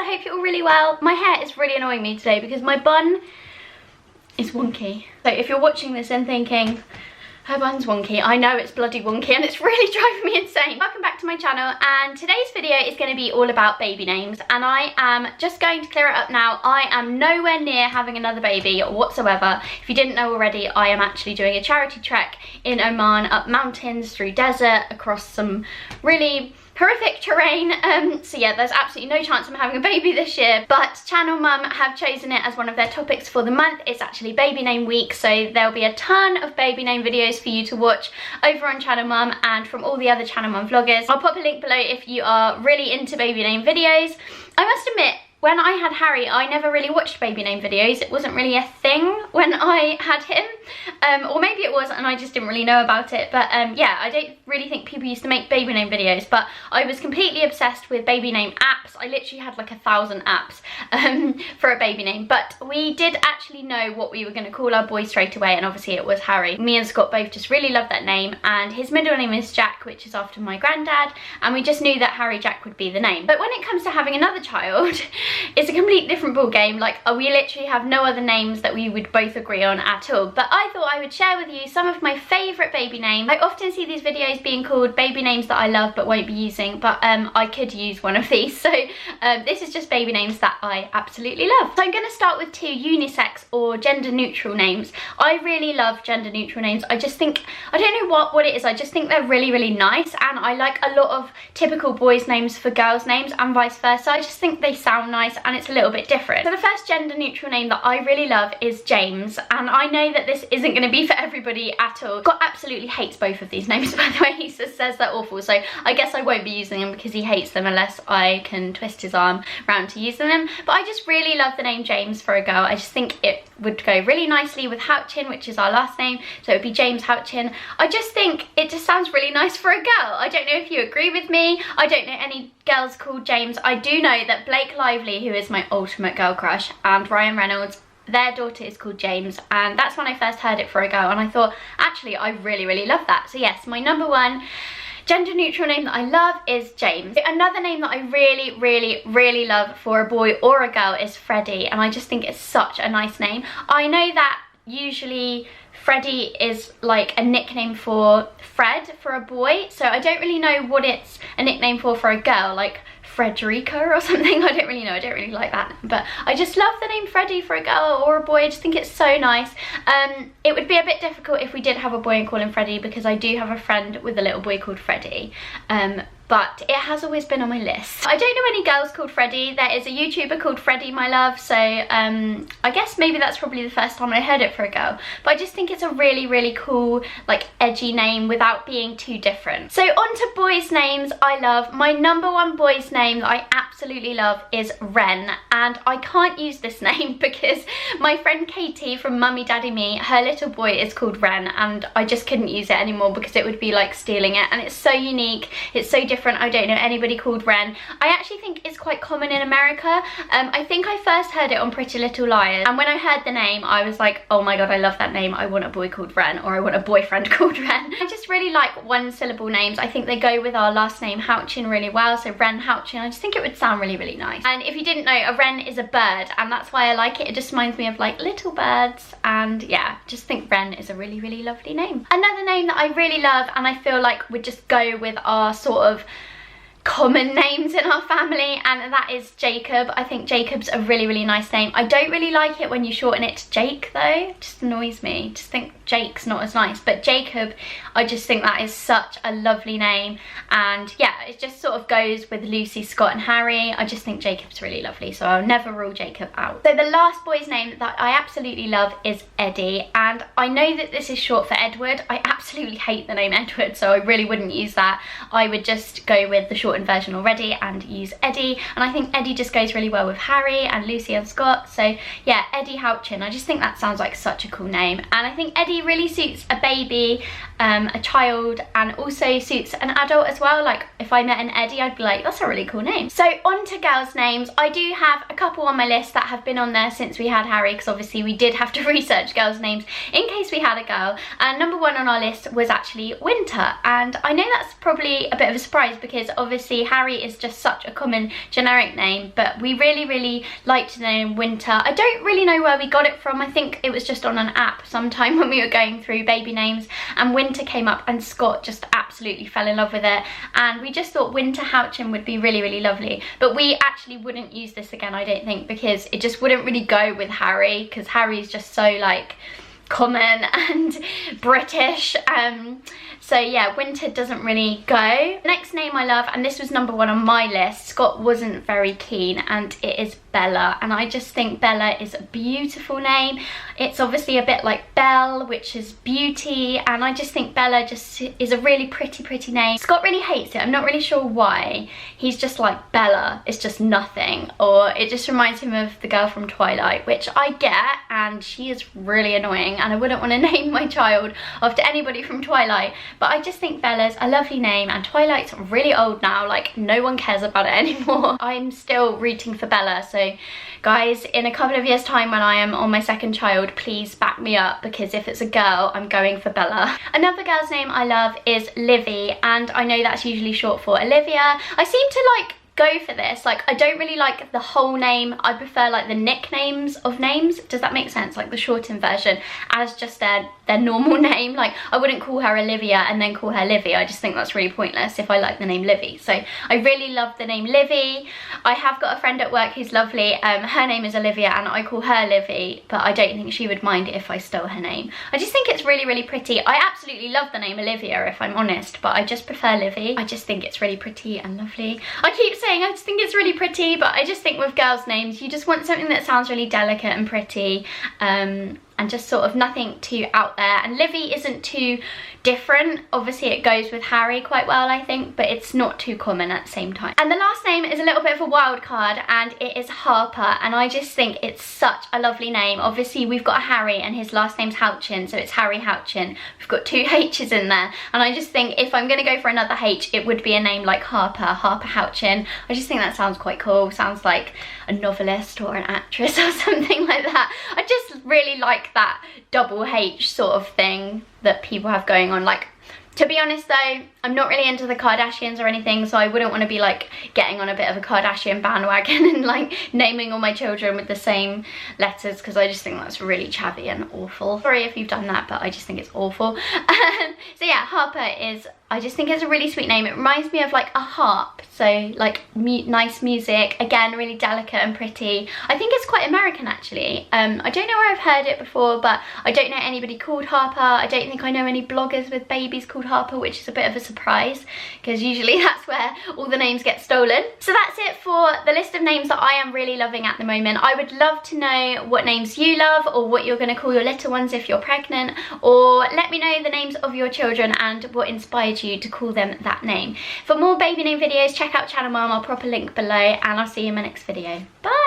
I hope you're all really well. My hair is really annoying me today because my bun is wonky. So if you're watching this and thinking, her bun's wonky, I know it's bloody wonky and it's really driving me insane. Welcome back to my channel, and today's video is going to be all about baby names, and I am just going to clear it up now. I am nowhere near having another baby whatsoever. If you didn't know already, I am actually doing a charity trek in Oman, up mountains, through desert, across some really horrific terrain, so yeah, there's absolutely no chance I'm having a baby this year, but Channel Mum have chosen it as one of their topics for the month. It's actually baby name week, so there'll be a ton of baby name videos for you to watch over on Channel Mum and from all the other Channel Mum vloggers. I'll pop a link below if you are really into baby name videos. I must admit, when I had Harry, I never really watched baby name videos. It wasn't really a thing when I had him. Or maybe it was and I just didn't really know about it. But yeah, I don't really think people used to make baby name videos. But I was completely obsessed with baby name apps. I literally had like 1,000 apps for a baby name. But we did actually know what we were going to call our boy straight away. And obviously it was Harry. Me and Scott both just really loved that name. And his middle name is Jack, which is after my granddad. And we just knew that Harry Jack would be the name. But when it comes to having another child, it's a completely different ball game. Like, we literally have no other names that we would both agree on at all. But I thought I would share with you some of my favourite baby names. I often see these videos being called baby names that I love but won't be using, but I could use one of these. So this is just baby names that I absolutely love. So I'm going to start with two unisex or gender neutral names. I really love gender neutral names. I just think, I don't know what it is, I just think they're really nice, and I like a lot of typical boys names for girls names and vice versa. I just think they sound nice and it's a little bit different. So the first gender neutral name that I really love is James, and I know that this isn't going to be for everybody at all. Scott absolutely hates both of these names, by the way. He says they're awful, so I guess I won't be using them because he hates them unless I can twist his arm around to using them. But I just really love the name James for a girl. I just think it would go really nicely with Houchin, which is our last name, so it would be James Houchin. I just think it just sounds really nice for a girl. I don't know if you agree with me. I don't know any girls called James. I do know that Blake Lively, who is my ultimate girl crush, and Ryan Reynolds, their daughter is called James, and that's when I first heard it for a girl, and I thought, actually, I really love that. So yes, my number one gender neutral name that I love is James. Another name that I really love for a boy or a girl is Freddie, and I just think it's such a nice name. I know that usually Freddie is like a nickname for Fred for a boy, so I don't really know what it's a nickname for a girl, like Frederica or something. I don't really know. I don't really like that, but I just love the name Freddie for a girl or a boy. I just think it's so nice. It would be a bit difficult if we did have a boy and call him Freddie, because I do have a friend with a little boy called Freddie, but it has always been on my list. I don't know any girls called Freddie. There is a YouTuber called Freddie My Love, so I guess maybe that's probably the first time I heard it for a girl. But I just think it's a really cool, like, edgy name without being too different. So on to boys' names I love. My number one boys' name that I absolutely love is Ren, and I can't use this name because my friend Katie from Mummy Daddy Me, her little boy is called Ren, and I just couldn't use it anymore because it would be like stealing it, and it's so unique, it's so different. I don't know anybody called Ren. I actually think it's quite common in America. I think I first heard it on Pretty Little Liars, and when I heard the name I was like, oh my god, I love that name. I want a boy called Ren, or I want a boyfriend called Ren. I just really like one syllable names. I think they go with our last name Houchin really well, so Ren Houchin. I just think it would sound really nice. And if you didn't know, a wren is a bird, and that's why I like it. It just reminds me of like little birds, and yeah, just think Ren is a really lovely name. Another name that I really love and I feel like would just go with our sort of common names in our family, and that is Jacob. I think Jacob's a really nice name. I don't really like it when you shorten it to Jake though. It just annoys me. Just think Jake's not as nice, but Jacob, I just think that is such a lovely name, and yeah, it just sort of goes with Lucie, Scott and Harry. I just think Jacob's really lovely, so I'll never rule Jacob out. So the last boy's name that I absolutely love is Eddie, and I know that this is short for Edward. I absolutely hate the name Edward, so I really wouldn't use that. I would just go with the shortened version already and use Eddie, and I think Eddie just goes really well with Harry and Lucie and Scott. So yeah, Eddie Houchin. I just think that sounds like such a cool name, and I think Eddie really suits a baby, a child, and also suits an adult as well. Like if I met an Eddie, I'd be like, that's a really cool name. So on to girls' names. I do have a couple on my list that have been on there since we had Harry, because obviously we did have to research girls' names in case we had a girl, and number one on our list was actually Winter. And I know that's probably a bit of a surprise because obviously obviously Harry is just such a common generic name, but we really liked the name Winter. I don't really know where we got it from. I think it was just on an app sometime when we were going through baby names, and Winter came up and Scott just absolutely fell in love with it, and we just thought Winter Houchin would be really lovely. But we actually wouldn't use this again, I don't think, because it just wouldn't really go with Harry, because Harry's just so like common and British. So yeah, Winter doesn't really go. Next name I love, and this was number 1 on my list, Scott wasn't very keen, and it is Bella. And I just think Bella is a beautiful name. It's obviously a bit like Belle, which is beauty, and I just think Bella just is a really pretty name. Scott really hates it. I'm not really sure why. He's just like, Bella is just nothing, or it just reminds him of the girl from Twilight, which I get, and she is really annoying, and I wouldn't want to name my child after anybody from Twilight. But I just think Bella's a lovely name, and Twilight's really old now, like no one cares about it anymore. I'm still rooting for Bella, so guys, in a couple of years time when I am on my second child, please back me up, because if it's a girl, I'm going for Bella. Another girl's name I love is Livy, and I know that's usually short for Olivia. I seem to like go for this, like I don't really like the whole name. I prefer like the nicknames of names, does that make sense, like the shortened version as just their normal name. Like I wouldn't call her Olivia and then call her Livy. I just think that's really pointless if I like the name Livy. So I really love the name Livy. I have got a friend at work who's lovely, her name is Olivia and I call her Livy, but I don't think she would mind if I stole her name. I just think it's really pretty. I absolutely love the name Olivia if I'm honest, but I just prefer Livy. I just think it's really pretty and lovely. I keep saying I just think it's really pretty, but I just think with girls' names you just want something that sounds really delicate and pretty, and just sort of nothing too out there. And Livy isn't too different. Obviously it goes with Harry quite well, I think, but it's not too common at the same time. And the last name is a little bit of a wild card, and it is Harper, and I just think it's such a lovely name. Obviously we've got a Harry and his last name's Houchin, so it's Harry Houchin. We've got 2 H's in there, and I just think if I'm gonna go for another H, it would be a name like Harper Houchin. I just think that sounds quite cool. Sounds like a novelist or an actress or something like that. I just really like that double H sort of thing that people have going on. Like, to be honest though, I'm not really into the Kardashians or anything, so I wouldn't want to be like getting on a bit of a Kardashian bandwagon and like naming all my children with the same letters, because I just think that's really chavvy and awful. Sorry if you've done that, but I just think it's awful. So yeah, Harper is, I just think it's a really sweet name. It reminds me of like a harp, so like nice music, again really delicate and pretty. I think it's quite American actually. I don't know where I've heard it before, but I don't know anybody called Harper. I don't think I know any bloggers with babies called Harper, which is a bit of a surprise, because usually that's where all the names get stolen. So that's it for the list of names that I am really loving at the moment. I would love to know what names you love, or what you're going to call your little ones if you're pregnant, or let me know the names of your children and what inspired you to call them that name. For more baby name videos, check out Channel Mom. I'll pop a link below, and I'll see you in my next video. Bye!